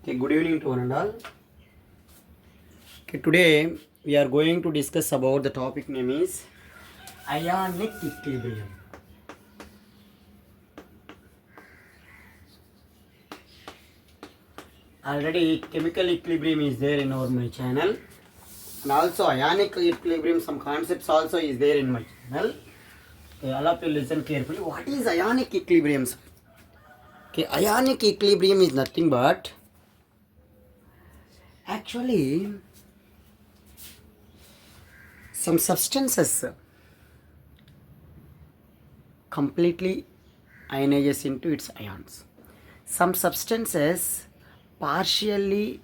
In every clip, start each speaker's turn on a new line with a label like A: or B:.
A: Okay, good evening to one and all. Okay, today we are going to discuss about the topic name is ionic equilibrium. Already chemical equilibrium is there in our my channel, and also ionic equilibrium. Some concepts also is there in my channel. Okay, all of you listen carefully. What is ionic equilibrium? Okay, ionic equilibrium is nothing but actually some substances completely ionizes into its ions. Some substances partially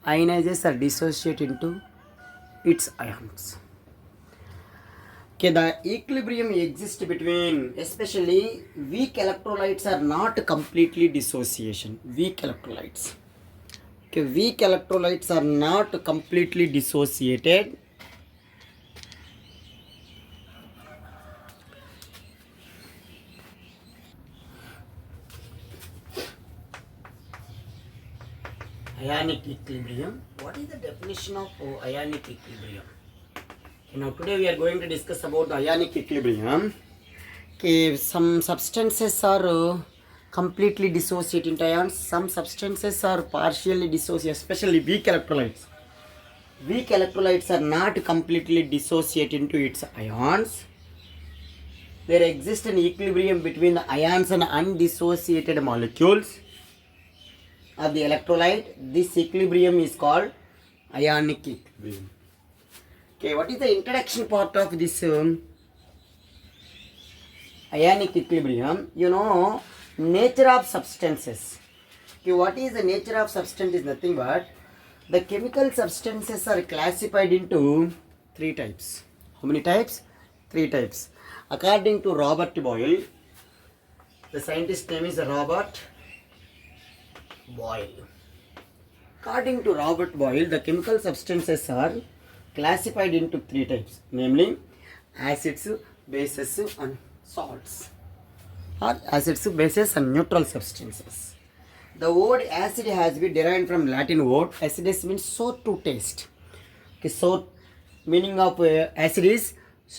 A: ionizes or dissociate into its ions. Okay, the equilibrium exists between, especially weak electrolytes are not completely dissociation. Weak electrolytes. Okay, weak electrolytes are not completely dissociated. Ionic equilibrium. What is the definition of ionic equilibrium? Now today we are going to discuss about the ionic equilibrium. Okay, some substances are completely dissociate into ions. Some substances are partially dissociate, especially weak electrolytes. Weak electrolytes are not completely dissociate into its ions. There exists an equilibrium between the ions and undissociated molecules of the electrolyte. This equilibrium is called ionic equilibrium. Okay, what is the introduction part of this ionic equilibrium? You know, nature of substances. Okay, what is the nature of substance is nothing but the chemical substances are classified into three types. How many types? Three types. According to Robert Boyle, the scientist name is Robert Boyle. According to Robert Boyle, the chemical substances are classified into three types, namely acids, bases, and salts, or acids, bases, and neutral substances. The word acid has been derived from Latin word acidus, means sour to taste. Okay, so meaning of acid is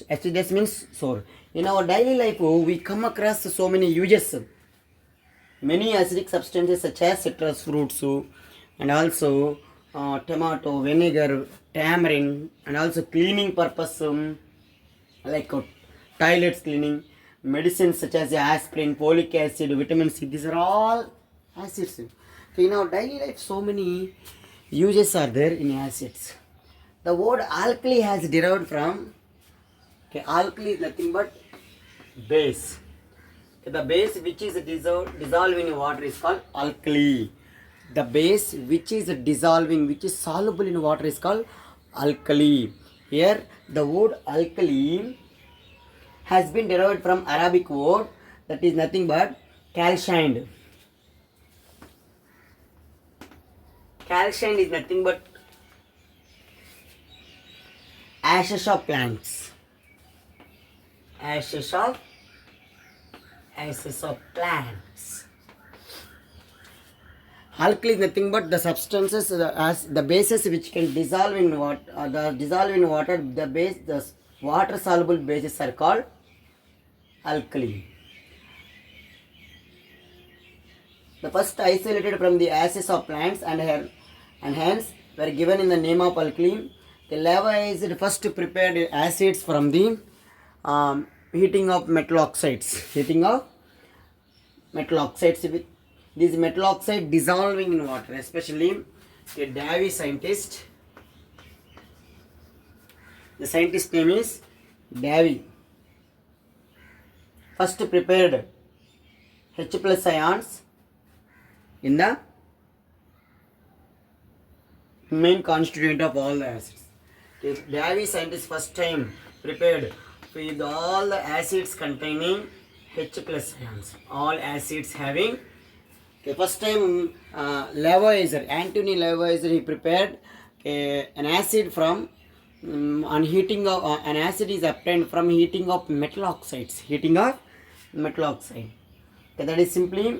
A: acidus means sour. In our daily life, we come across so many uses. Many acidic substances such as citrus fruits and also tomato, vinegar, tamarind, and also cleaning purpose like toilets cleaning, medicines such as aspirin, folic acid, vitamin C. These are all acids. So in our daily life, so many uses are there in acids. The word alkali has derived from alkali is nothing but base. The base which is dissolved in water is called alkali. The base which is dissolving, which is soluble in water is called alkali. Here the word alkali has been derived from Arabic word that is nothing but calcined. Calcined is nothing but ashes of plants. Ashes of plants. Alkali is nothing but the substances as the bases which can dissolve in water. The water soluble bases are called alkali. The first isolated from the ashes of plants and hence were given in the name of alkali. The lava is the first prepared acids from the heating of metal oxides. With this metal oxide dissolving in water, especially a Davy scientist. The scientist name is Davy. First prepared H plus ions in the main constituent of all the acids. The Davy scientist first time prepared with all the acids containing H plus ions. All acids having first time Anthony Lavoisier, he prepared an acid from on heating of an acid is obtained from heating of metal oxides. Okay, that is simply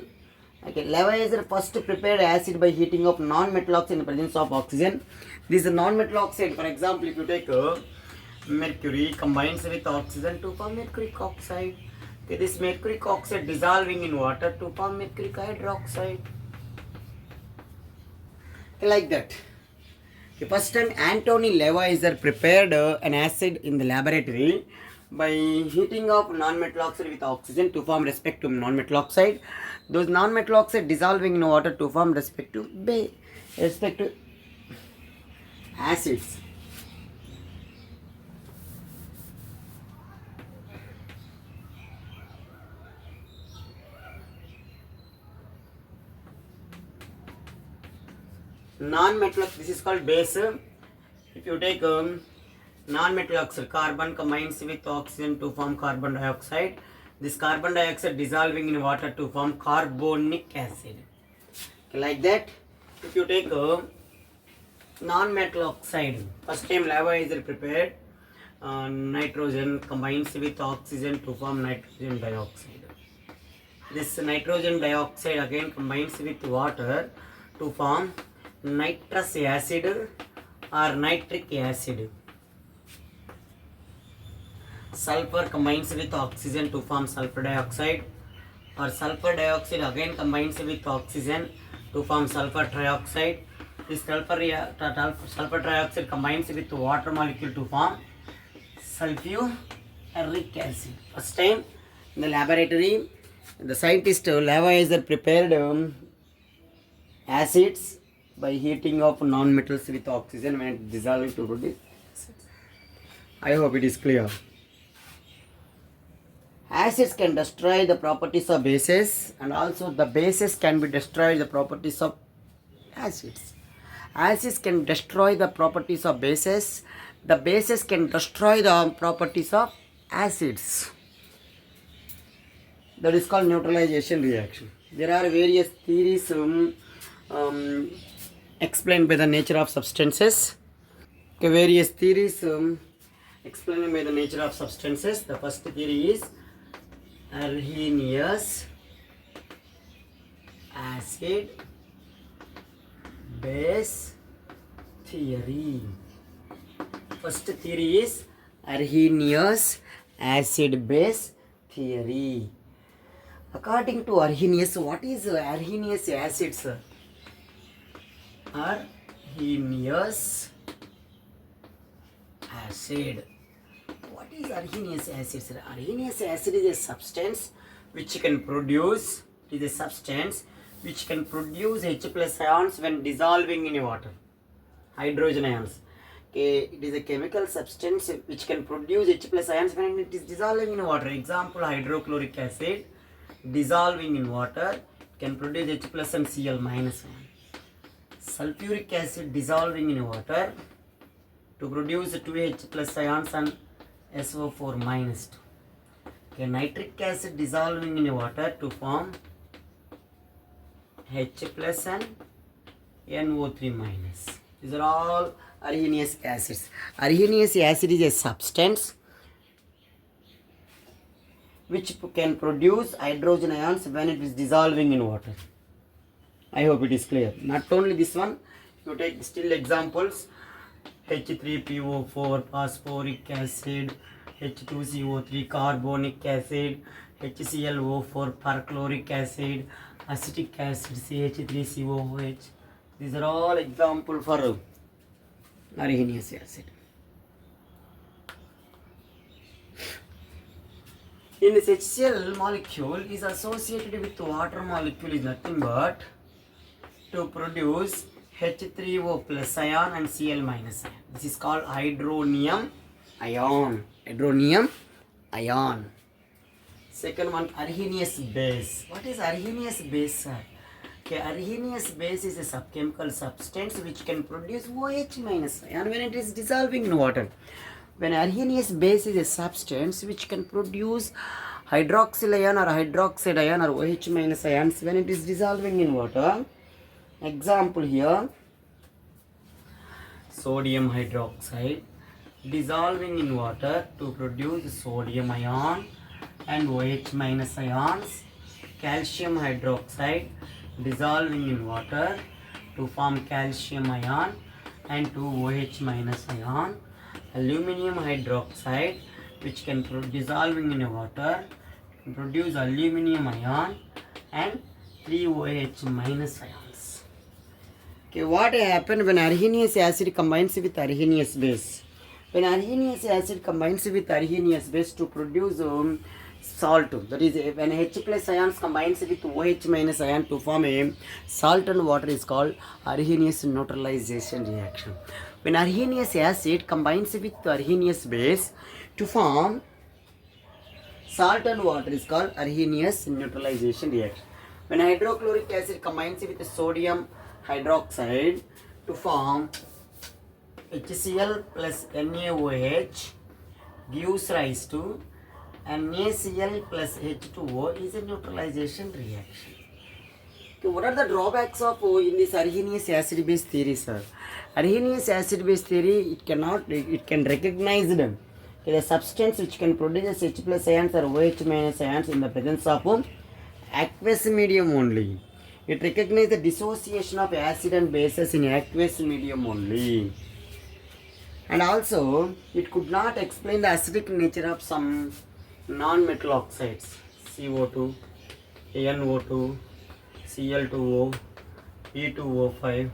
A: Okay, levaizer first prepared acid by heating up non-metal oxide in presence of oxygen. This non-metal oxide, for example, if you take mercury combines with oxygen to form mercuric oxide. Okay, this mercuric oxide dissolving in water to form mercuric hydroxide. Okay, like that. Okay, first time Anthony Levaizer prepared an acid in the laboratory by heating up non-metal oxide with oxygen to form respective non-metal oxide. Those non-metal oxide dissolving in water to form respective acids. Non-metal, this is called base. If you take non-metal oxide, carbon combines with oxygen to form carbon dioxide. This carbon dioxide dissolving in water to form carbonic acid. Like that, if you take non-metal oxide, first time Levaizer prepared, nitrogen combines with oxygen to form nitrogen dioxide. This nitrogen dioxide again combines with water to form nitrous acid or nitric acid. Sulfur combines with oxygen to form sulfur dioxide, or sulfur dioxide again combines with oxygen to form sulfur trioxide. This sulfur trioxide combines with water molecule to form sulfuric acid. First time in the laboratory, the scientist Levaizer prepared acids by heating of non-metals with oxygen when it dissolving to produce acids. I hope it is clear. Acids can destroy the properties of bases, and also the bases can be destroyed the properties of acids. Acids can destroy the properties of bases. The bases can destroy the properties of acids. That is called neutralization reaction. There are various theories explained by the nature of substances. Okay, various theories explained by the nature of substances. The first theory is Arrhenius acid base theory. First theory is Arrhenius acid base theory. According to Arrhenius, what is Arrhenius acid, sir? Arrhenius acid. What is Arrhenius acid, sir? Arrhenius acid is a substance which can produce, H plus ions when dissolving in water. Hydrogen ions. Okay, it is a chemical substance which can produce H plus ions when it is dissolving in water. Example, hydrochloric acid dissolving in water can produce H plus and Cl minus ion. Sulfuric acid dissolving in water to produce 2H plus ions and SO4 minus 2. Okay, nitric acid dissolving in water to form H plus and NO3 minus. These are all Arrhenius acids. Arrhenius acid is a substance which can produce hydrogen ions when it is dissolving in water. I hope it is clear. Not only this one, you take still examples. H3PO4, phosphoric acid, H2CO3, carbonic acid, HClO4, perchloric acid, acetic acid, CH3COOH. These are all examples for Arrhenius acid. In this HCl molecule is associated with water molecule is nothing but to produce H3O plus ion and Cl minus ion. This is called hydronium ion. Hydronium ion. Second one, Arrhenius base. What is Arrhenius base, sir? Okay, Arrhenius base is a subchemical substance which can produce OH minus ion when it is dissolving in water. When Arrhenius base is a substance which can produce hydroxyl ion or hydroxide ion or OH minus ions when it is dissolving in water. Example here, sodium hydroxide dissolving in water to produce sodium ion and OH minus ions. Calcium hydroxide dissolving in water to form calcium ion and 2OH minus ion. Aluminium hydroxide, which can dissolving in water, can produce aluminium ion and 3OH minus ions. Okay, what happened when arsenous acid combines with arsenous base? When arsenous acid combines with arsenous base to produce salt, that is when H plus ions combines with OH minus ion to form a salt and water is called arsenous neutralization reaction. When arsenous acid combines with arsenous base to form salt and water is called arsenous neutralization reaction. When hydrochloric acid combines with sodium hydroxide to form HCl plus NaOH gives rise to NaCl plus H2O is a neutralization reaction. Okay, what are the drawbacks of in this arsenous acid base theory, sir? Arsenous acid base theory, it can recognize them. Okay, the substance which can produce H plus ions or OH minus ions in the presence of aqueous medium only. It recognizes the dissociation of acid and bases in aqueous medium only. And also, it could not explain the acidic nature of some non-metal oxides, CO2, NO2, Cl2O, E2O5,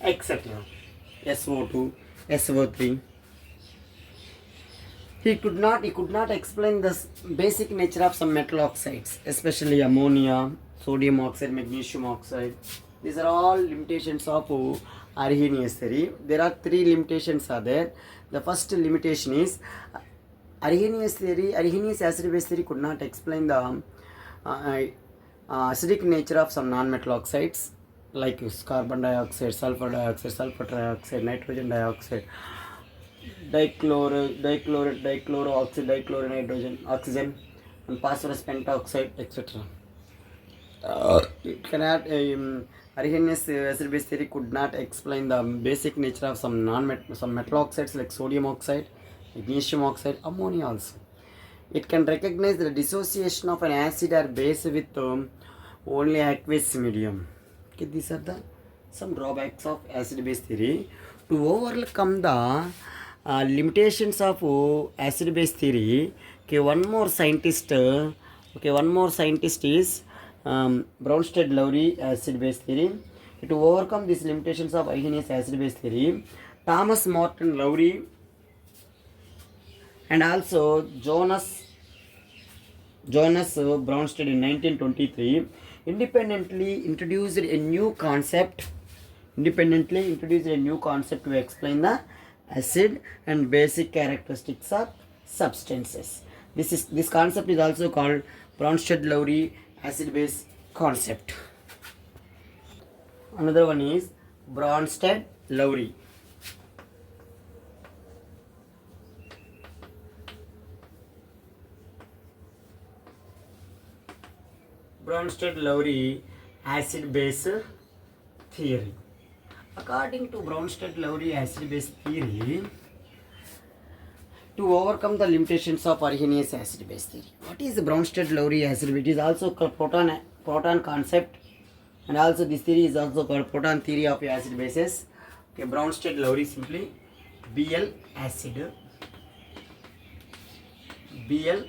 A: etc. SO2, SO3. He could not explain the basic nature of some metal oxides, especially ammonia, sodium oxide, magnesium oxide. These are all limitations of arsenous theory. There are three limitations are there. The first limitation is arsenous acid base theory could not explain the acidic nature of some non-metal oxides like carbon dioxide, sulfur dioxide, sulfur trioxide, nitrogen dioxide, dichloro oxide, dichloro nitrogen, oxygen, and phosphorus pentoxide, etc. It cannot arsenous acid base theory could not explain the basic nature of some metal oxides like sodium oxide, magnesium oxide, ammonia also. It can recognize the dissociation of an acid or base with only aqueous medium. Okay, these are the some drawbacks of acid base theory. To overcome the limitations of acid base theory, okay, one more scientist is Bronsted-Lowry acid base theory. To overcome these limitations of arsenous acid base theory, Thomas Morton Lowry and also Jonas Bronsted in 1923 independently introduced a new concept to explain the acid and basic characteristics of substances. This concept is also called Bronsted-Lowry acid base concept. Another one is Bronsted-Lowry. Bronsted-Lowry acid base theory. According to Bronsted-Lowry acid base theory, to overcome the limitations of arsenous acid base theory, what is the Bronsted-Lowry acid base? It is also called proton concept, and also this theory is also called proton theory of acid bases. Okay, Bronsted-Lowry simply Bl acid, Bl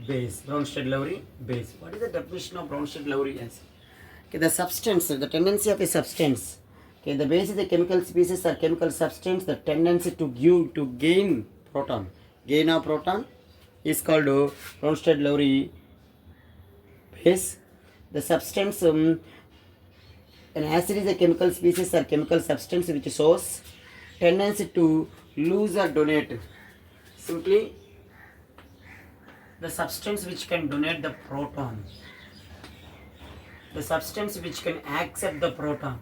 A: base, Bronsted-Lowry base. What is the definition of Bronsted-Lowry acid? Okay, the substance, the tendency of a substance. Okay, the base is a chemical species or chemical substance. The tendency to gain proton, gain of proton is called Bronsted-Lowry base. The substance, an acid is a chemical species or chemical substance which shows tendency to lose or donate. Simply, the substance which can donate the proton, the substance which can accept the proton.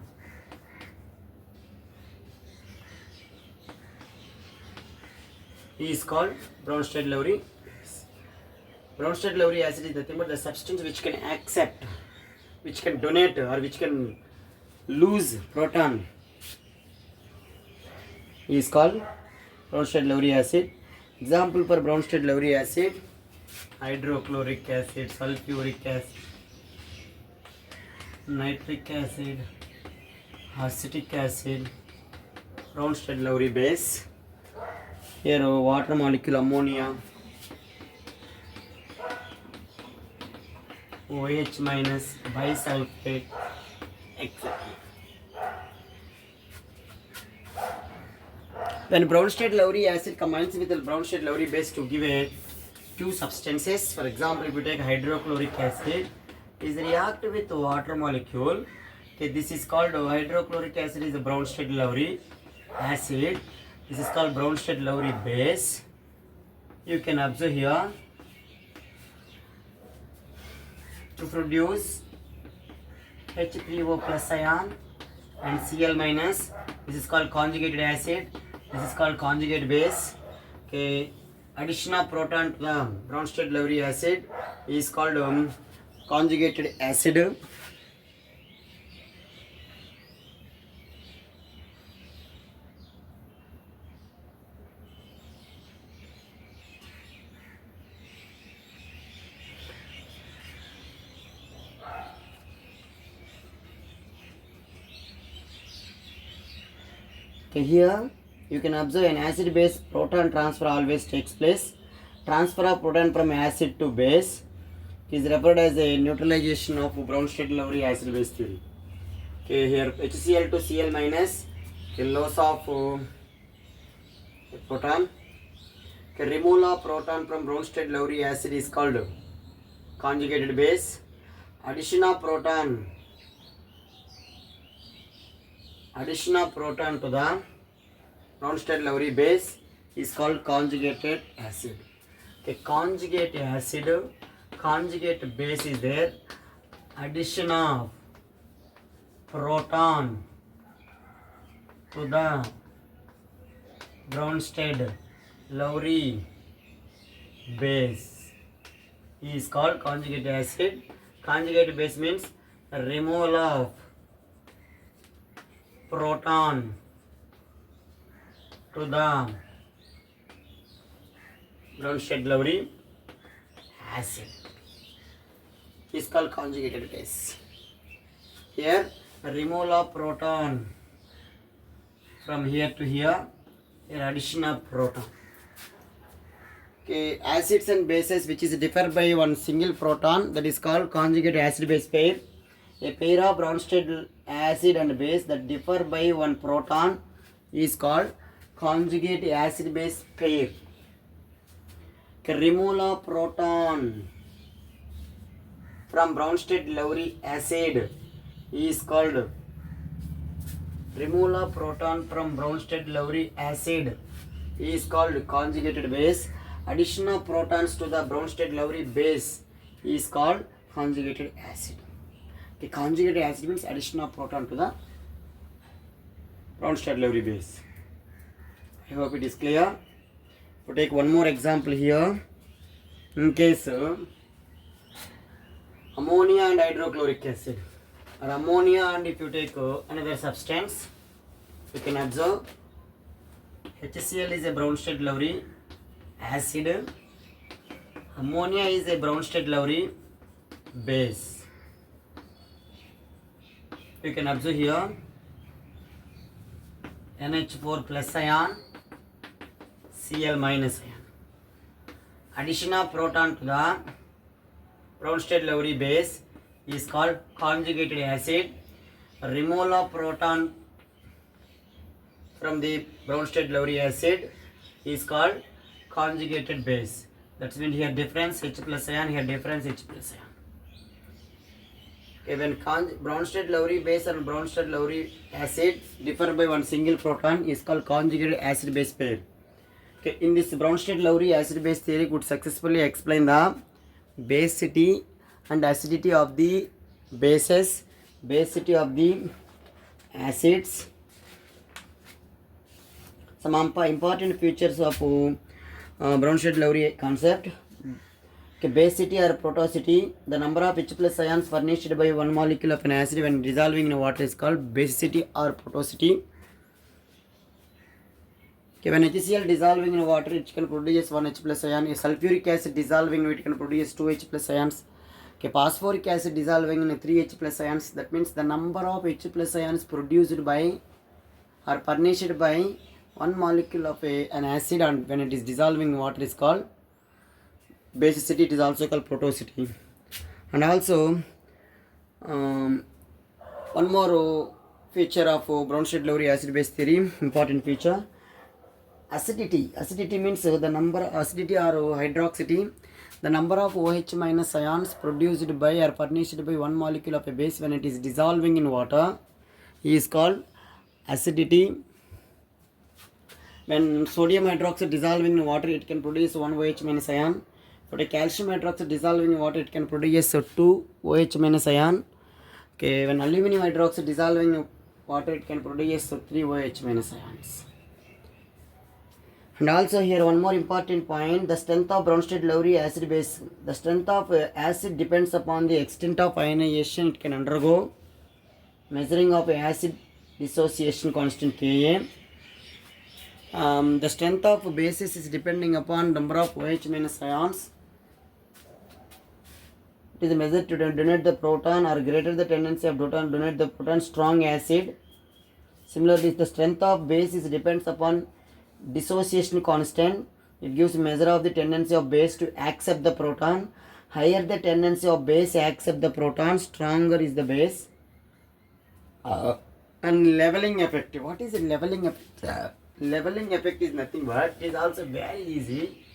A: He is called Bronsted-Lowry. Bronsted-Lowry acid is nothing but the substance which can accept, which can donate or which can lose proton. He is called Bronsted-Lowry acid. Example for Bronsted-Lowry acid: hydrochloric acid, sulfuric acid, nitric acid, acetic acid, Bronsted Lowry base. Here water molecule ammonia, OH minus, bisulfate, etc. When Bronsted Lowry acid combines with the Bronsted Lowry base to give a two substances, for example, if you take hydrochloric acid, is react with water molecule. Okay, this is called hydrochloric acid is a Bronsted Lowry acid. This is called Bronsted Lowry base. You can observe here to produce H3O plus ion and Cl minus. This is called conjugated acid. This is called conjugate base. Okay, addition of proton to the Bronsted Lowry acid is called conjugated acid. Okay, here you can observe an acid base proton transfer always takes place. Transfer of proton from acid to base is referred as a neutralization of Bronsted Lowry acid base theory. Okay, here HCl to Cl minus, okay, loss of proton. Okay, removal of proton from Bronsted Lowry acid is called conjugated base. Addition of proton to the Bronsted Lowry base is called conjugated acid. Okay, conjugate base is there. Addition of proton to the Bronsted Lowry base is called conjugate acid. Conjugate base means removal of proton to the Bronsted Lowry acid is called conjugated base. Here removal of proton from here to here, addition of proton. Okay, acids and bases which is differ by one single proton, that is called conjugate acid base pair. A pair of Bronsted acid and base that differ by one proton is called conjugate acid base pair. Okay, removal of proton from Bronsted Lowry acid is called conjugated base. Addition of protons to the Bronsted Lowry base is called conjugated acid. Okay, conjugated acid means addition of proton to the Bronsted Lowry base. I hope it is clear. We take one more example here. In case ammonia and hydrochloric acid, or ammonia and if you take another substance, you can observe HCl is a Bronsted Lowry acid, ammonia is a Bronsted Lowry base. You can observe here NH4 plus ion, Cl minus ion. Addition of proton to the Bronsted Lowry base is called conjugated acid. Removal of proton from the Bronsted Lowry acid is called conjugated base. That means here difference H plus ion, here difference H plus ion. Okay, when Bronsted Lowry base and Bronsted Lowry acid differ by one single proton is called conjugated acid base pair. Okay, in this Bronsted Lowry acid base theory could successfully explain the basicity and acidity of the bases, basicity of the acids, some important features of Bronsted Lowry concept. Okay, basicity or protosity, the number of H plus ions furnished by one molecule of an acid when dissolving in water is called basicity or protosity. Okay, when HCl dissolving in water, it can produce 1 H plus ion. A sulfuric acid dissolving, it can produce 2 H plus ions. Okay, phosphoric acid dissolving in 3H plus ions. That means the number of H plus ions produced by or furnished by one molecule of an acid, and when it is dissolving in water is called basicity. It is also called protosity. And also one more feature of Brownstedt-Lowry acid base theory, important feature, acidity. Acidity means the number, acidity or hydroxity, the number of OH minus ions produced by or furnished by one molecule of a base when it is dissolving in water is called acidity. When sodium hydroxide dissolving in water, it can produce 1 OH minus ion. For the calcium hydroxide dissolving in water, it can produce 2 OH minus ion. Okay, when aluminum hydroxide dissolving in water, it can produce 3 OH minus ions. And also here one more important point, the strength of Brownstedt-Lowry acid base. The strength of acid depends upon the extent of ionization it can undergo. Measuring of acid dissociation constant Ka. The strength of bases is depending upon number of OH minus ions. It is measured to donate the proton or greater the tendency of proton to donate the proton, strong acid. Similarly, the strength of base is depends upon dissociation constant. It gives measure of the tendency of base to accept the proton. Higher the tendency of base to accept the proton, stronger is the base. And leveling effect. What is a leveling effect? Leveling effect is nothing but it is also very easy.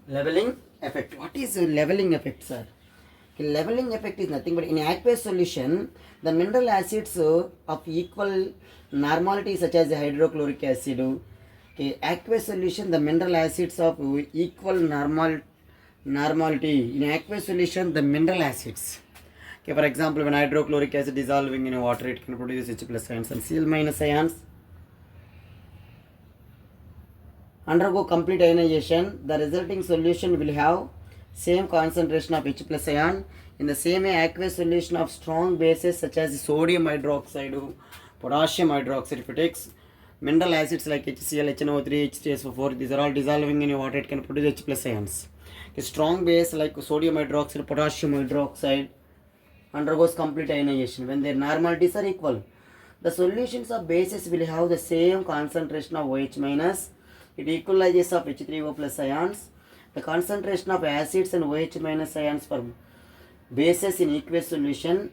A: Leveling effect. What is a leveling effect, sir? Leveling effect is nothing but in aqueous solution, the mineral acids of equal normality such as the hydrochloric acid. Okay, aqueous solution, the mineral acids of equal normality. In aqueous solution, the mineral acids. Okay, for example, when hydrochloric acid dissolving in water, it can produce H plus ions and Cl minus ions. Undergo complete ionization, the resulting solution will have same concentration of H plus ion. In the same way, aqueous solution of strong bases such as sodium hydroxide, potassium hydroxide, if it takes mineral acids like HCl, HNO3, H2SO4, these are all dissolving in water, it can produce H plus ions. A strong base like sodium hydroxide, potassium hydroxide undergoes complete ionization when their normalities are equal. The solutions of bases will have the same concentration of OH minus. It equalizes of H3O plus ions. The concentration of acids and OH minus ions for bases in aqueous solution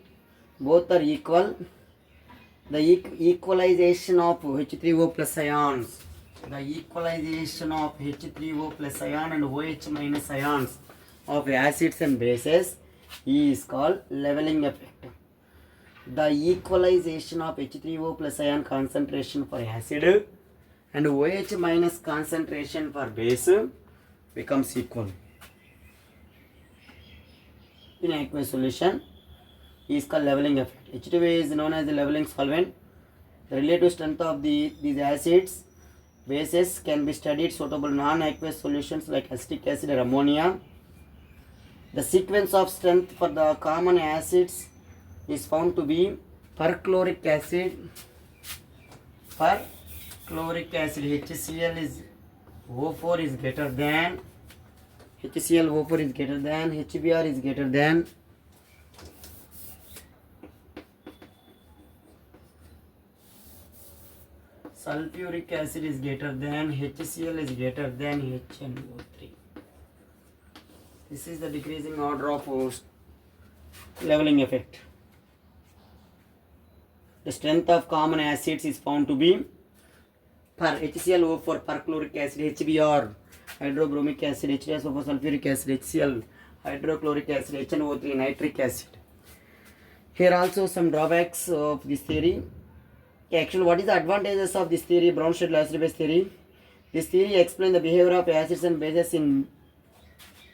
A: both are equal. The equalization of H3O plus ions, the equalization of H3O plus ion and OH minus ions of acids and bases is called leveling effect. The equalization of H3O plus ion concentration for acid and OH minus concentration for base becomes equal. In aqueous solution is called leveling effect. H2A is known as the leveling solvent. The relative strength of these acids, bases can be studied suitable non-aqueous solutions like acetic acid or ammonia. The sequence of strength for the common acids is found to be perchloric acid. Perchloric acid HCl is O4 is greater than HClO4 is greater than HBr is greater than sulfuric acid is greater than HCl is greater than HNO3. This is the decreasing order of leveling effect. The strength of common acids is found to be per HClO4 perchloric acid, HBr hydrobromic acid, H2SO4 sulfuric acid, HCl hydrochloric acid, HNO3 nitric acid. Here also some drawbacks of this theory. Actually, what is the advantages of this theory, Brownstedt-Lowry acid base theory? This theory explains the behavior of acids and bases in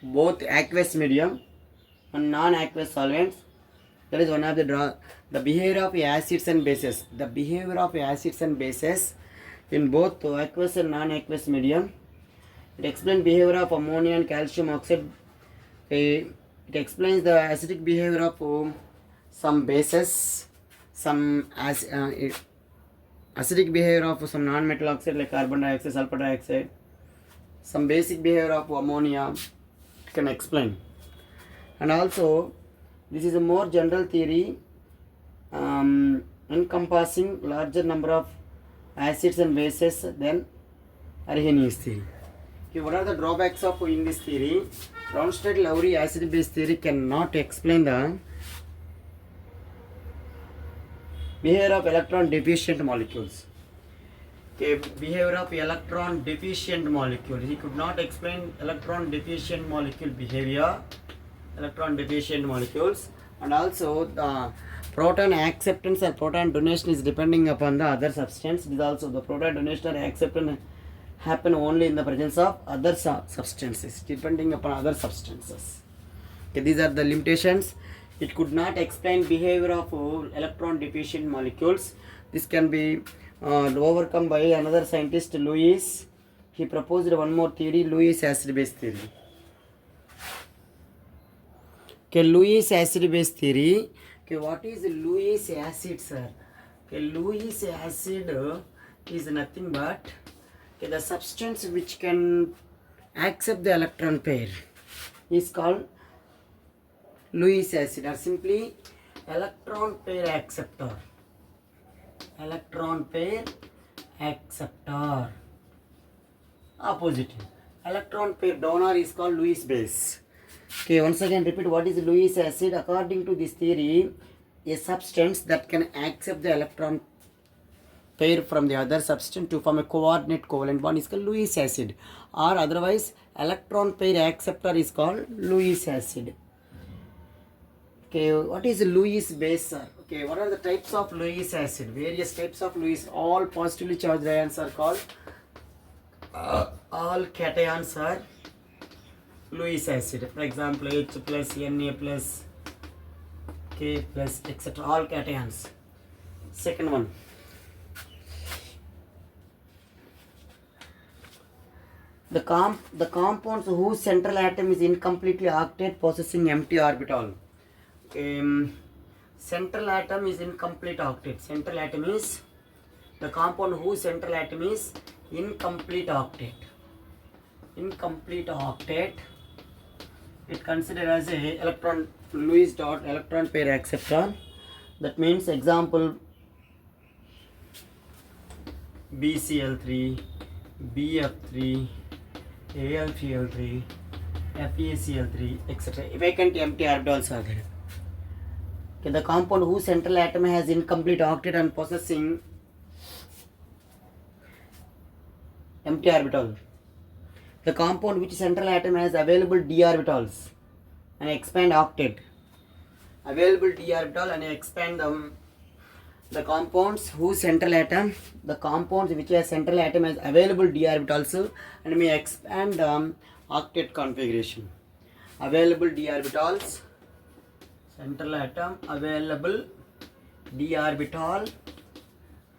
A: both aqueous medium and non-aqueous solvents. That is one of the behavior of acids and bases. The behavior of acids and bases in both aqueous and non-aqueous medium. It explains behavior of ammonia and calcium oxide. It explains the acidic behavior of some bases, some acidic behavior of some non-metal oxide like carbon dioxide, sulfur dioxide. some basic behavior of ammonia can explain. And also this is a more general theory encompassing larger number of acids and bases than Arrhenius theory. Okay, what are the drawbacks of in this theory? Bronsted-Lowry acid-base theory cannot explain the behavior of electron deficient molecules. Okay, behavior of electron deficient molecule. He could not explain electron deficient molecule behavior, electron deficient molecules, and also the proton acceptance or proton donation is depending upon the other substance. This also the proton donation or acceptance happen only in the presence of other substances, depending upon other substances. Okay, these are the limitations. It could not explain behavior of electron deficient molecules. This can be overcome by another scientist, Lewis. He proposed one more theory, Lewis acid-base theory. Okay, Lewis acid-base theory. Okay, what is Lewis acid, sir? Okay, Lewis acid is nothing but the substance which can accept the electron pair is called Lewis acid, or simply electron pair acceptor. Electron pair acceptor. Opposite. Electron pair donor is called Lewis base. Okay, once again repeat, what is Lewis acid? According to this theory, a substance that can accept the electron pair from the other substance to form a coordinate covalent bond is called Lewis acid, or otherwise electron pair acceptor is called Lewis acid. Okay, what is Lewis base? Okay, what are the types of Lewis acid? Various types of Lewis. All positively charged ions are called all cations are Lewis acid. For example, H plus, Na plus, K plus, etc. All cations. Second one. The compounds whose central atom is incompletely octet possessing empty orbital. Central atom is incomplete octet. Central atom is the compound whose central atom is incomplete octet. Incomplete octet. It considered as a electron Lewis dot electron pair acceptor. That means example BCl3, BF3, AlCl3, FeCl3, etc. Vacant empty orbitals are there. Okay, the compound whose central atom has incomplete octet and possessing empty orbital. The compound which central atom has available d orbitals and expand octet. Available d orbital and expand them. The compounds whose central atom, the compounds which has central atom has available d orbitals and may expand octet configuration. Available d orbitals, central atom, available d orbital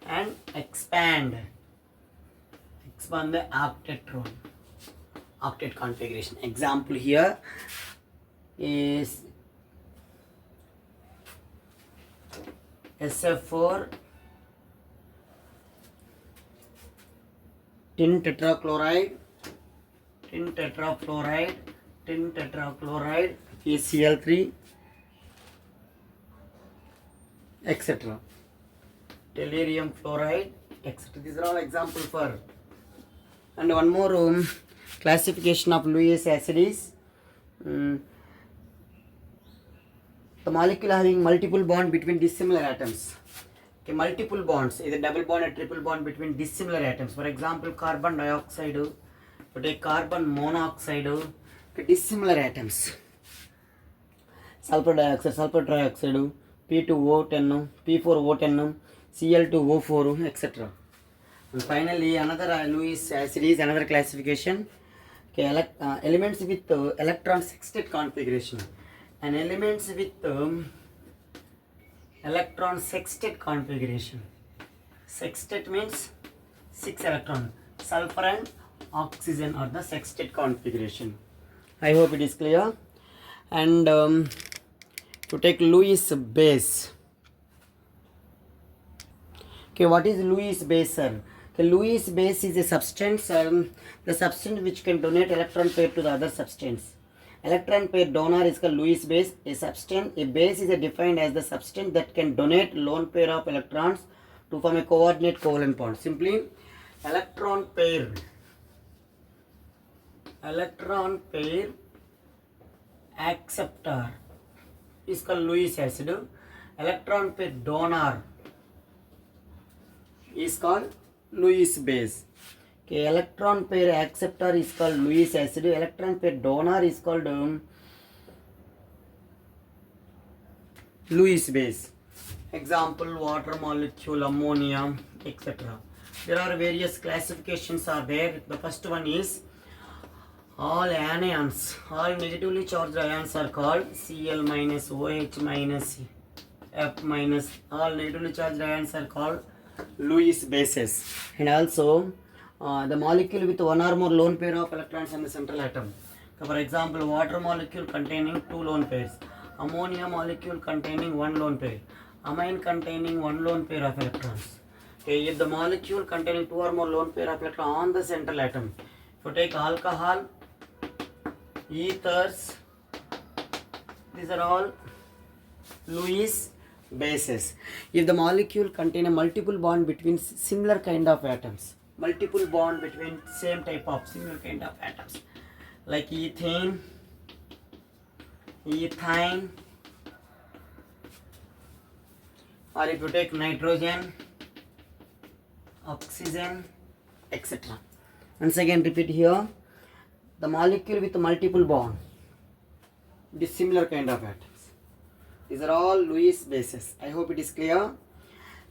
A: and expand the octet configuration. Example here is SF4 tin tetrachloride, ACl3, etc. Tellurium fluoride, etc. These are all examples for. And one more classification of Lewis acid is the molecule having multiple bond between dissimilar atoms. Okay, multiple bonds, either double bond or triple bond between dissimilar atoms. For example, carbon dioxide, you take carbon monoxide, okay, dissimilar atoms. Sulfur dioxide, P2O10, P4O10, Cl2O4, etc. And finally, another Lewis acid is another classification. Okay, elements with electron sextet configuration. And elements with electron sextet configuration. Sextet means 6 electron. Sulfur and oxygen are the sextet configuration. I hope it is clear. And to take Lewis base. Okay, what is Lewis base, sir? Okay, Lewis base is a substance, the substance which can donate electron pair to the other substance. Electron pair donor is called Lewis base. A substance, a base is defined as the substance that can donate lone pair of electrons to form a coordinate covalent bond. Simply, electron pair acceptor is called Lewis acid. Electron pair donor is called Lewis base. Okay, electron pair acceptor is called Lewis acid. Electron pair donor is called Lewis base. Example: water molecule, ammonia, etc. There are various classifications are there. The first one is all anions, all negatively charged ions are called Cl minus, OH minus, F minus. All negatively charged ions are called Lewis bases. And also the molecule with one or more lone pair of electrons in the central atom. For example, water molecule containing 2 lone pairs, ammonia molecule containing 1 lone pair, amine containing 1 lone pair of electrons. Okay, if the molecule containing 2 or more lone pair of electrons on the central atom, if you take alcohol, ethers, these are all Lewis bases. If the molecule contain a multiple bond between similar kind of atoms, multiple bond between same type of similar kind of atoms, like ethane, ethyne, or if you take nitrogen, oxygen, etc. Once again repeat here, the molecule with multiple bond, this similar kind of atoms. These are all Lewis bases. I hope it is clear.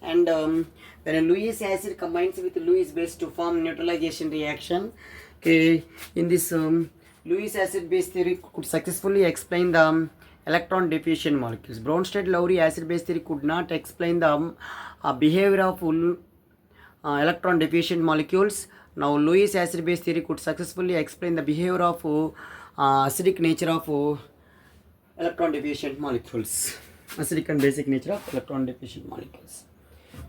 A: And when a Lewis acid combines with Lewis base to form neutralization reaction, okay, in this Lewis acid base theory could successfully explain the electron deficient molecules. Bronsted-Lowry acid base theory could not explain the behavior of electron deficient molecules. Now Lewis acid base theory could successfully explain the behavior of acidic nature of electron deficient molecules. Acidic and basic nature of electron deficient molecules.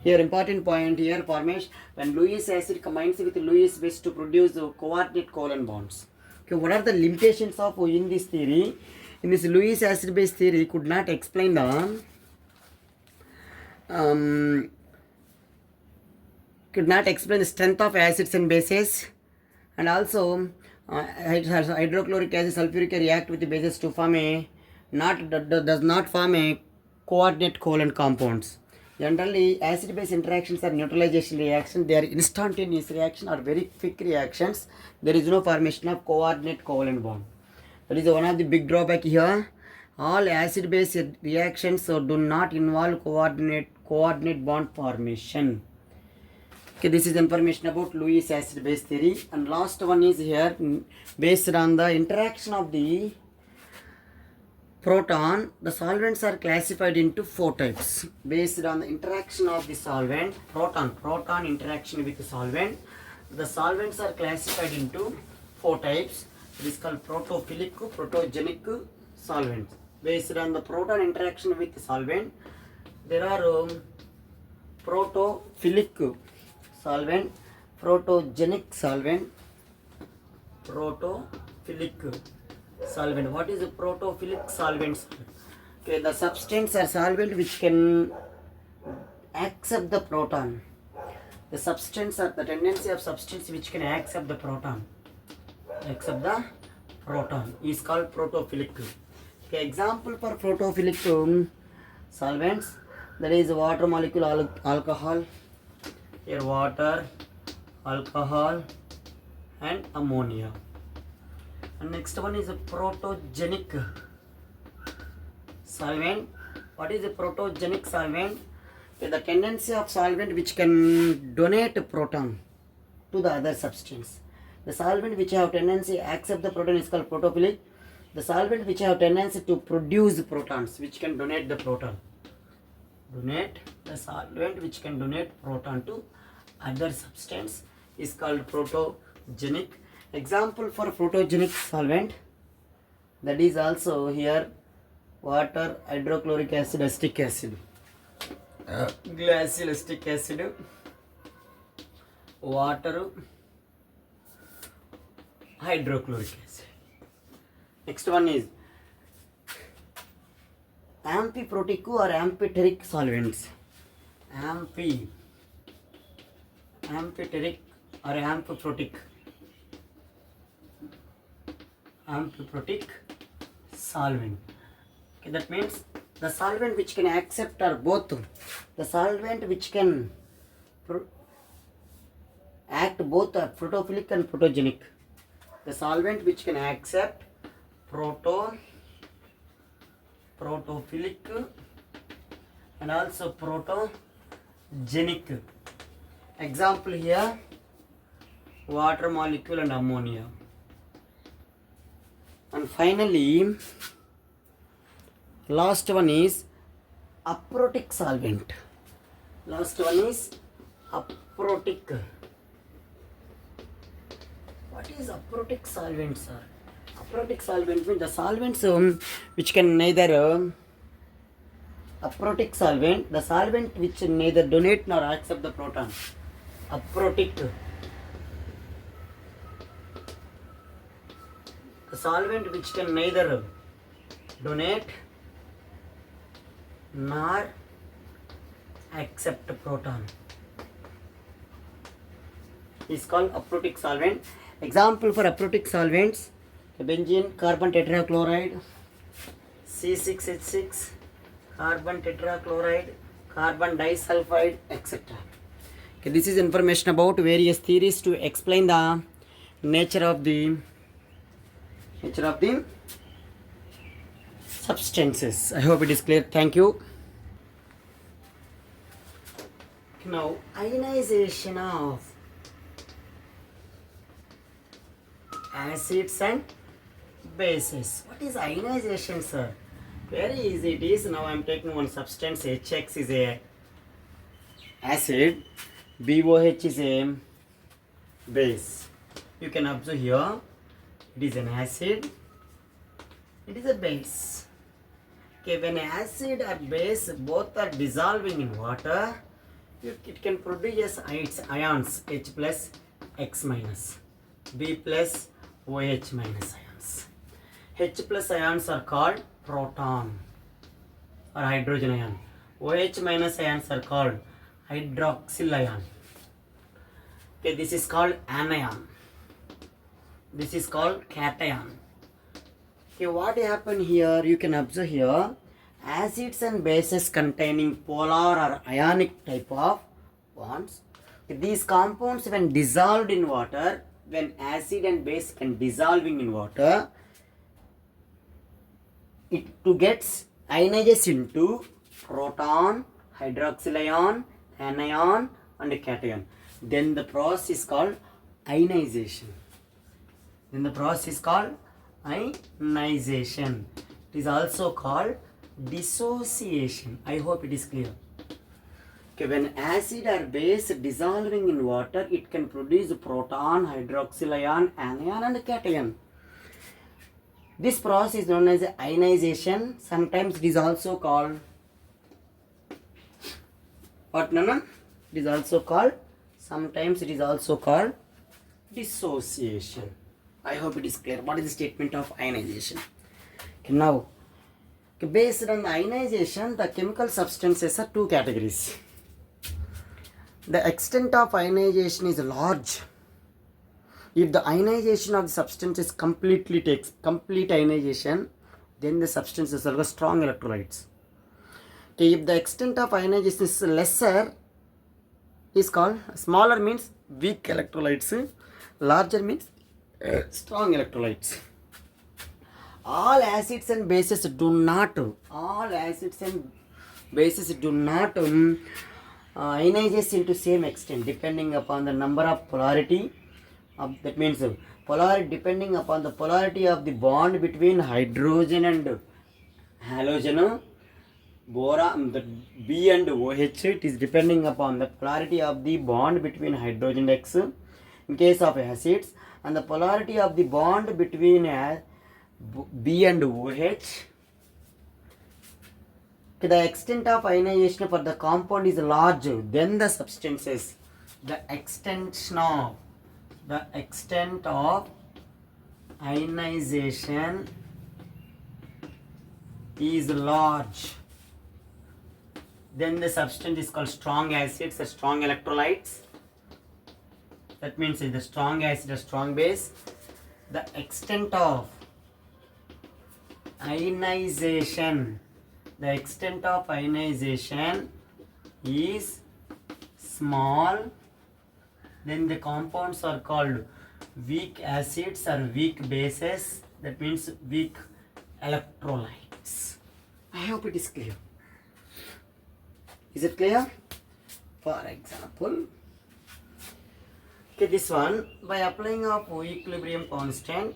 A: Here important point here, formation when Lewis acid combines with Lewis base to produce coordinate covalent bonds. Okay, what are the limitations of in this theory? In this Lewis acid base theory could not explain the strength of acids and bases, and also hydrochloric acid sulfuric react with the bases to form a does not form a coordinate covalent compounds. Generally, acid-base interactions are neutralization reactions. They are instantaneous reaction or very quick reactions. There is no formation of coordinate covalent bond. That is one of the big drawback here. All acid-base reactions do not involve coordinate bond formation. Okay, this is information about Lewis acid-base theory. And last one is here based on the interaction of the proton. The solvents are classified into 4 types based on the interaction of the solvent. Proton interaction with the solvent. The solvents are classified into 4 types. It is called protophilic, protogenic solvents. Based on the proton interaction with the solvent, there are protophilic solvent, protogenic solvent, protophilic solvent. What is a protophilic solvent? Okay, the substance or solvent which can accept the proton. The substance or the tendency of substance which can accept the proton is called protophilic. Okay, example for protophilic solvents, that is water molecule, alcohol. Here water, alcohol, and ammonia. And next one is a protogenic solvent. What is a protogenic solvent? The tendency of solvent which can donate a proton to the other substance. The solvent which have tendency to accept the proton is called protophilic. The solvent which have tendency to produce protons which can donate the proton. The solvent which can donate proton to other substance is called protogenic. Example for protogenic solvent, that is also here water, hydrochloric acid, acetic acid, glacial acetic acid, water, hydrochloric acid. Next one is amphiprotic or amphiteric solvents. Amphiteric or amphiprotic solvent. Okay, that means the solvent which can accept or both, the solvent which can act both protophilic and protogenic. The solvent which can accept protophilic and also protogenic. Example here, water molecule and ammonia. And finally, last one is aprotic solvent. Last one is aprotic. What is aprotic solvent, sir? Aprotic solvent means the solvents which can neither aprotic solvent, the solvent which neither donate nor accept the proton. Aprotic. The solvent which can neither donate nor accept proton is called aprotic solvent. Example for aprotic solvents: benzene, carbon tetrachloride, C6H6, carbon tetrachloride, carbon disulfide, etc. Okay, this is information about various theories to explain the nature of the substances. I hope it is clear. Thank you. Now, ionization of acids and bases. What is ionization, sir? Very easy it is. Now I am taking one substance. HX is a acid, BOH is a base. You can observe here, it is an acid, it is a base. Okay, when acid or base both are dissolving in water, it can produce ions H plus, X minus, B plus, OH minus ions. H plus ions are called proton or hydrogen ion. OH minus ions are called hydroxyl ion. Okay, this is called anion. This is called cation. Okay, what happened here? You can observe here, acids and bases containing polar or ionic type of bonds. These compounds, when dissolved in water, when acid and base can dissolving in water, it gets ionized into proton, hydroxyl ion, anion and cation. Then the process is called ionization. It is also called dissociation. I hope it is clear. Okay, when acid or base dissolving in water, it can produce proton, hydroxyl ion, anion and cation. This process is known as ionization. Sometimes it is also called what, Nana? It is also called, sometimes it is also called dissociation. I hope it is clear. What is the statement of ionization? Okay, now, based on the ionization, the chemical substances are two categories. The extent of ionization is large. If the ionization of the substances completely takes complete ionization, then the substances are strong electrolytes. Okay, if the extent of ionization is lesser, is called, smaller means weak electrolytes, larger means strong electrolytes. All acids and bases do not ionizes into same extent, depending upon the number of polarity of, that means polarity, depending upon the polarity of the bond between hydrogen and halogen, boron, the B and OH. It is depending upon the polarity of the bond between hydrogen X in case of acids, and the polarity of the bond between B and OH. The extent of ionization for the compound is large, then the substances the extent of ionization is large, then the substance is called strong acids or strong electrolytes. That means the strong acid or strong base. The extent of ionization is small, then the compounds are called weak acids or weak bases. That means weak electrolytes. I hope it is clear. Is it clear? For example, okay, this one, by applying of equilibrium constant,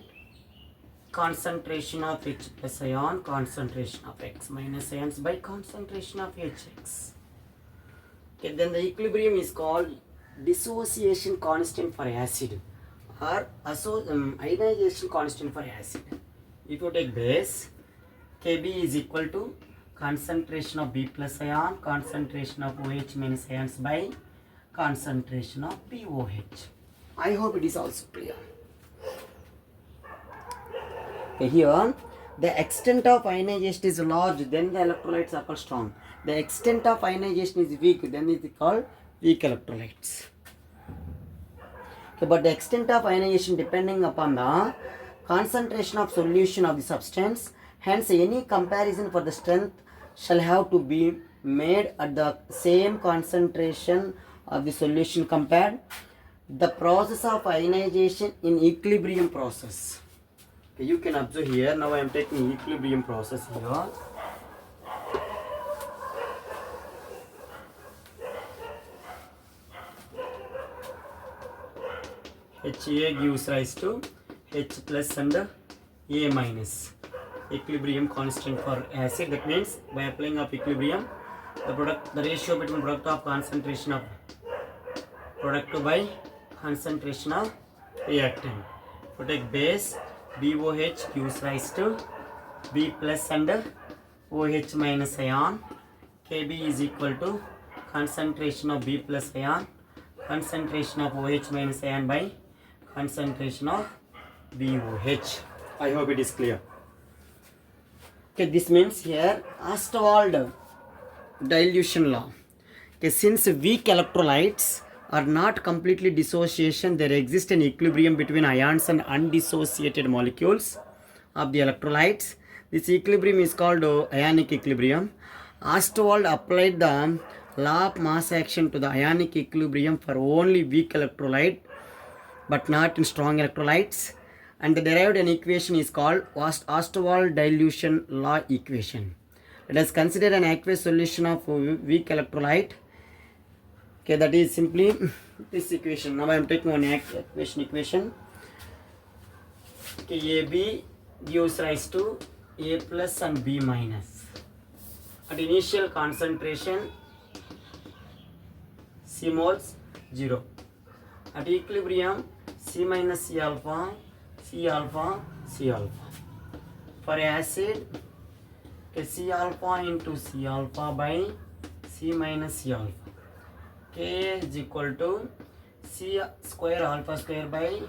A: concentration of H plus ion, concentration of X minus ions by concentration of HX. Okay, then the equilibrium is called dissociation constant for acid or ionization constant for acid. If you take base, Kb is equal to concentration of B plus ion, concentration of OH minus ions by concentration of BOH. I hope it is also clear. Okay, here the extent of ionization is large, then the electrolytes are called strong. The extent of ionization is weak, then it is called weak electrolytes. Okay, but the extent of ionization depending upon the concentration of solution of the substance. Hence, any comparison for the strength shall have to be made at the same concentration of the solution compared. The process of ionization in equilibrium process. Okay, you can observe here. Now I am taking equilibrium process here. HA gives rise to H plus and A minus. Equilibrium constant for acid. That means by applying of equilibrium, the ratio between product of concentration of product by concentration of reactant. To take base, BOH gives rise to B plus and OH minus ion. Kb is equal to concentration of B plus ion, concentration of OH minus ion by concentration of BOH. I hope it is clear. Okay, this means here Ostwald dilution law. Okay, since weak electrolytes are not completely dissociation, there exists an equilibrium between ions and undissociated molecules of the electrolytes. This equilibrium is called ionic equilibrium. Ostwald applied the law of mass action to the ionic equilibrium for only weak electrolyte but not in strong electrolytes, and the derived an equation is called Ostwald dilution law equation. Let us consider an aqueous solution of weak electrolyte. Okay, that is simply this equation. Now I am taking one equation. Okay, AB gives rise to A plus and B minus. At initial concentration, C moles 0. At equilibrium, C minus C alpha, C alpha, C alpha. For acid, okay, C alpha into C alpha by C minus C alpha. K is equal to C square alpha square by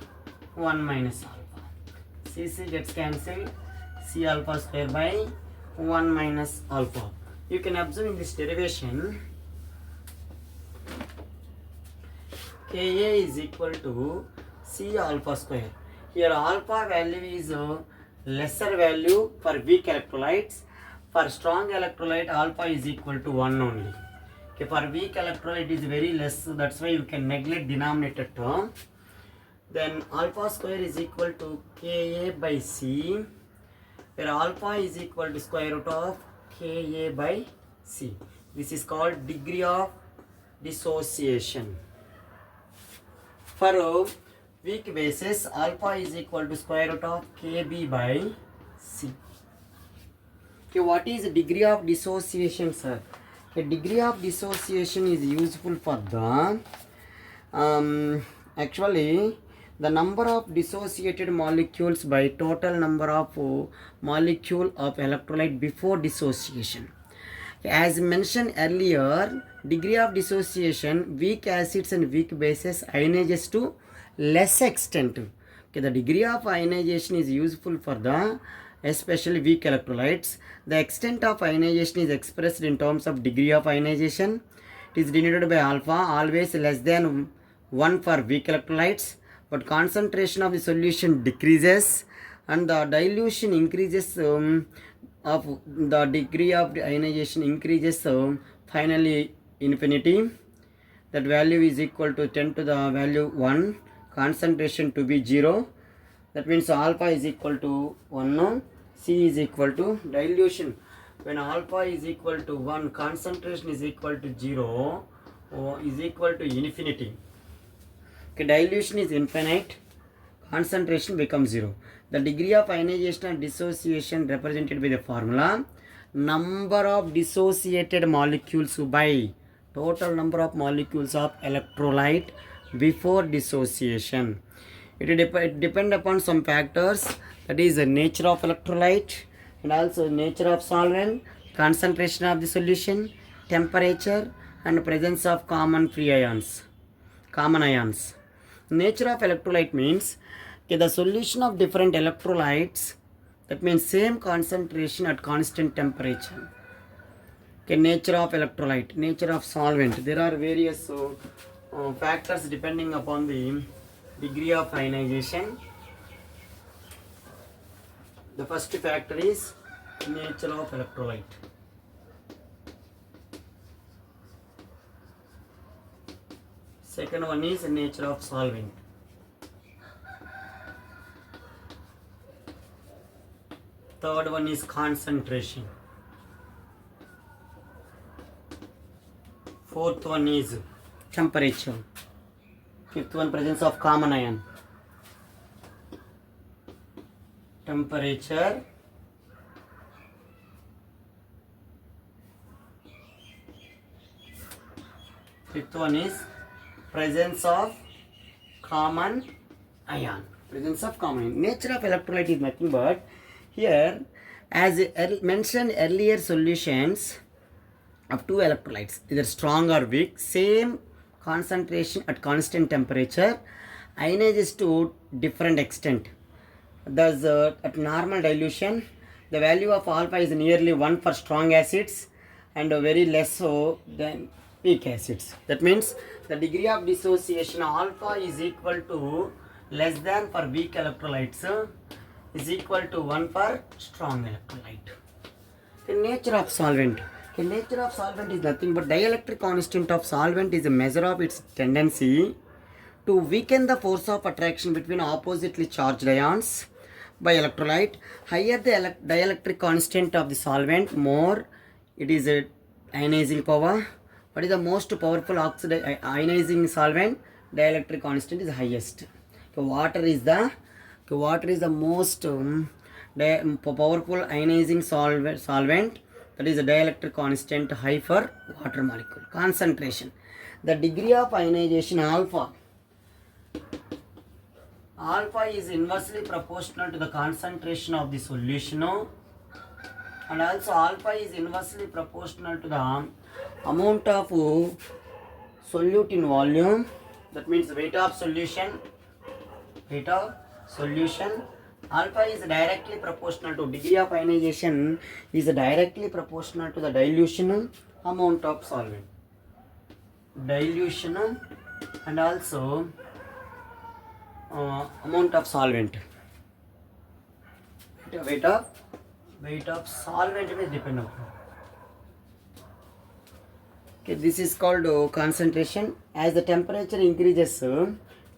A: 1 minus alpha. CC gets cancelled. C alpha square by 1 minus alpha. You can observe in this derivation, Ka is equal to C alpha square. Here alpha value is a lesser value for weak electrolytes. For strong electrolyte, alpha is equal to 1 only. Okay, for weak electrolyte is very less, so that's why you can neglect denominator term. Then alpha square is equal to Ka by C, where alpha is equal to square root of Ka by C. This is called degree of dissociation. For weak bases, alpha is equal to square root of Kb by C. Okay, what is the degree of dissociation, sir? A degree of dissociation is useful for the actually the number of dissociated molecules by total number of molecule of electrolyte before dissociation. As mentioned earlier, degree of dissociation, weak acids and weak bases ionizes to less extent. Okay, the degree of ionization is useful for the especially weak electrolytes. The extent of ionization is expressed in terms of degree of ionization. It is denoted by alpha, always less than 1 for weak electrolytes, but concentration of the solution decreases and the dilution increases of the degree of ionization increases finally infinity. That value is equal to 10 to the value 1, concentration to be 0. That means alpha is equal to 1, C is equal to dilution. When alpha is equal to 1, concentration is equal to 0, is equal to infinity. Okay, dilution is infinite, concentration becomes 0. The degree of ionization and dissociation represented by the formula number of dissociated molecules by total number of molecules of electrolyte before dissociation. It depends upon some factors, that is the nature of electrolyte and also nature of solvent, concentration of the solution, temperature and presence of common ions. Nature of electrolyte means the solution of different electrolytes, that means same concentration at constant temperature. Nature of electrolyte, nature of solvent. There are various factors depending upon the degree of ionization. The first factor is nature of electrolyte. Second one is nature of solvent. Third one is concentration. Fourth one is temperature. Fifth one, presence of common ion. Temperature, fifth one is presence of common ion. Presence of common ion. Nature of electrolyte is nothing but here, as mentioned earlier, solutions of two electrolytes, either strong or weak, same concentration at constant temperature, ionizes to different extent. Thus, at normal dilution, the value of alpha is nearly 1 for strong acids and very less so than weak acids. That means the degree of dissociation alpha is equal to less than for weak electrolytes is equal to 1 for strong electrolyte. The nature of solvent. The nature of solvent is nothing but dielectric constant of solvent is a measure of its tendency to weaken the force of attraction between oppositely charged ions by electrolyte. Higher the dielectric constant of the solvent, more it is a ionizing power. What is the most powerful ionizing solvent? Dielectric constant is highest. So water is the most powerful ionizing solvent. That is a dielectric constant high for water molecule. Concentration. The degree of ionization alpha is inversely proportional to the concentration of the solution, and also alpha is inversely proportional to the amount of solute in volume. That means weight of solution. Alpha is directly proportional to degree of ionization is directly proportional to the dilution amount of solvent. Dilution and also amount of solvent. Weight of solvent will depend upon. Okay, this is called concentration. As the temperature increases,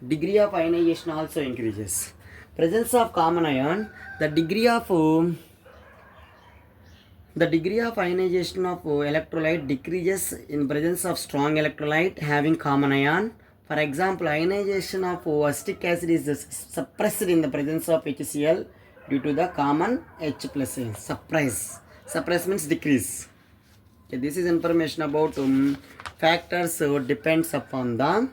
A: degree of ionization also increases. Presence of common ion, the degree of ionization of electrolyte decreases in presence of strong electrolyte having common ion. For example, ionization of acetic acid is suppressed in the presence of HCl due to the common H plus ion. Suppress means decrease. Okay, this is information about factors depends upon the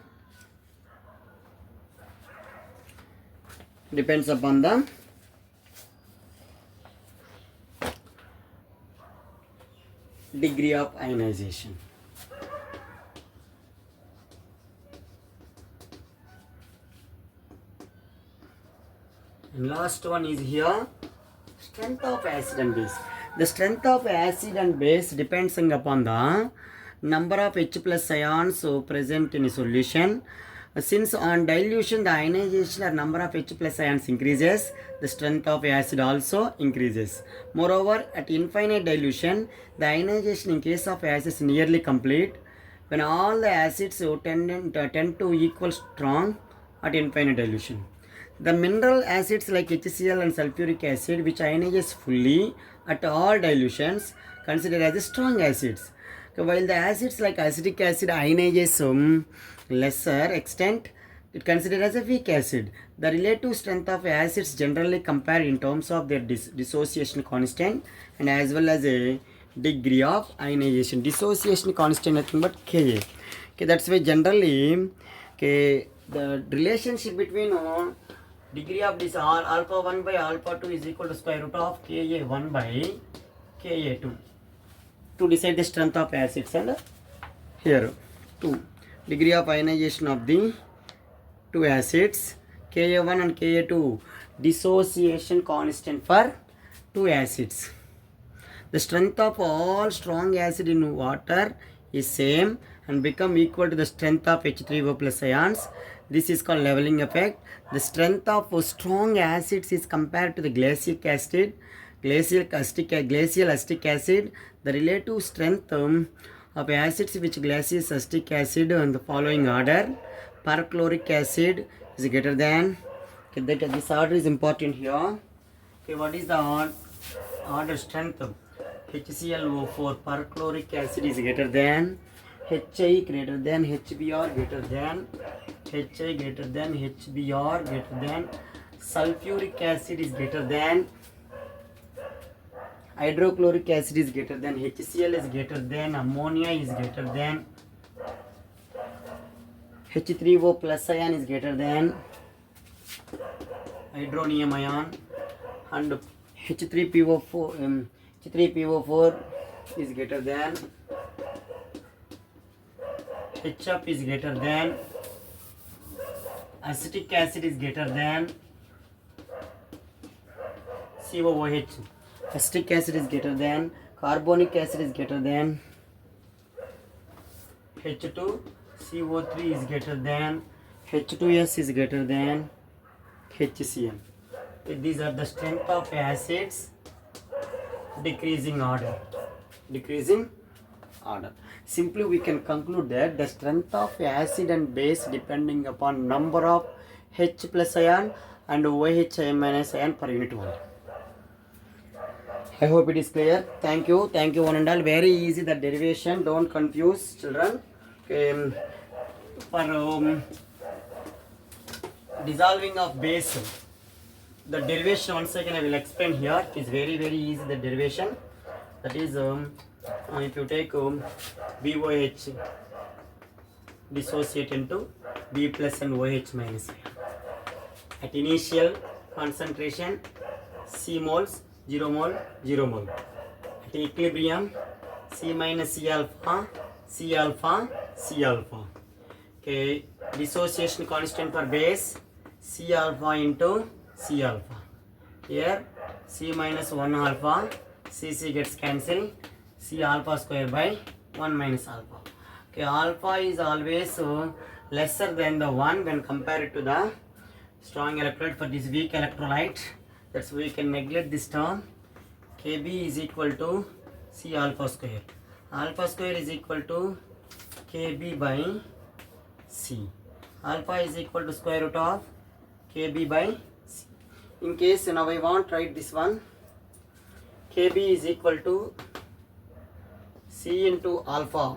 A: degree of ionization. And last one is here, strength of acid and base. The strength of acid and base depends upon the number of H plus ions present in a solution. Since on dilution the ionization or number of H plus ions increases, the strength of acid also increases. Moreover, at infinite dilution, the ionization in case of acid is nearly complete when all the acids tend to equal strong at infinite dilution. The mineral acids like HCl and sulfuric acid, which ionizes fully at all dilutions, considered as strong acids. While the acids like acetic acid ionizes lesser extent, it considered as a weak acid. The relative strength of acids generally compared in terms of their dissociation constant and as well as a degree of ionization. Dissociation constant nothing but Ka. Okay, that's why generally the relationship between degree of this alpha 1 by alpha 2 is equal to square root of Ka 1 by Ka 2 to decide the strength of acids. And here 2 degree of ionization of the two acids, Ka1 and Ka2, dissociation constant for two acids. The strength of all strong acid in water is same and become equal to the strength of H3O plus ions. This is called leveling effect. The strength of strong acids is compared to the glacial acid, glacial acetic acid. The relative strength of acids which glacial acetic acid in the following order. Perchloric acid is greater than, this order is important here. Okay, what is the order strength? HClO4 perchloric acid is greater than, HI greater than, HBr greater than, HI greater than, HBr greater than, sulfuric acid is greater than, hydrochloric acid is greater than, HCl is greater than, ammonia is greater than, H3O plus ion is greater than hydronium ion, and H3PO4 is greater than, HF is greater than, acetic acid is greater than, COOH, acetic acid is greater than, carbonic acid is greater than, H2, CO3 is greater than, H2S is greater than, HCl. These are the strength of acids, decreasing order. Simply we can conclude that the strength of acid and base depending upon number of H plus ion and OH minus ion per unit volume. I hope it is clear. Thank you one and all. Very easy the derivation, don't confuse children. Okay. For dissolving of base, the derivation once again I will explain here. It is very easy the derivation. That is if you take BOH dissociate into B plus and OH minus at initial concentration C moles 0 mole 0 mole, at equilibrium C minus C alpha. Okay, dissociation constant for base C alpha into C alpha. Here C minus 1 alpha, CC gets cancelled, C alpha square by 1 minus alpha. Okay, alpha is always lesser than the 1 when compared to the strong electrolyte for this weak electrolyte. That's why we can neglect this term. Kb is equal to C alpha square. Alpha square is equal to Kb by C. Alpha is equal to square root of Kb by C. In case now I want to write this one, Kb is equal to C into alpha.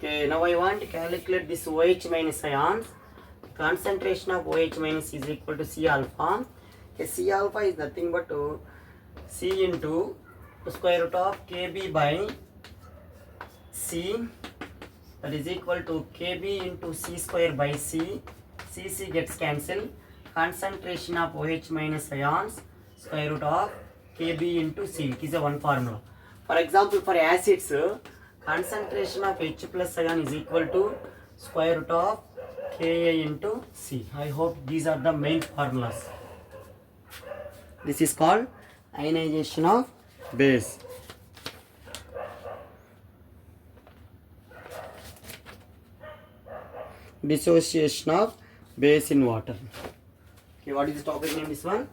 A: Okay, now I want to calculate this OH minus ions. Concentration of OH minus is equal to C alpha. Okay, C alpha is nothing but C into square root of Kb by C, that is equal to Kb into C square by C. Cc gets cancelled. Concentration of OH minus ions square root of Kb into C. It is a one formula. For example, for acids, concentration of H plus ion is equal to square root of Ka into C. I hope these are the main formulas. This is called ionization of base. Dissociation of base in water. Okay, what is the topic name? This one,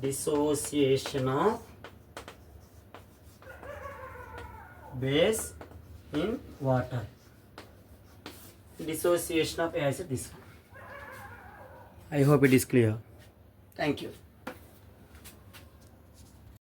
A: dissociation of base in water. Dissociation of acid. This one. I hope it is clear. Thank you.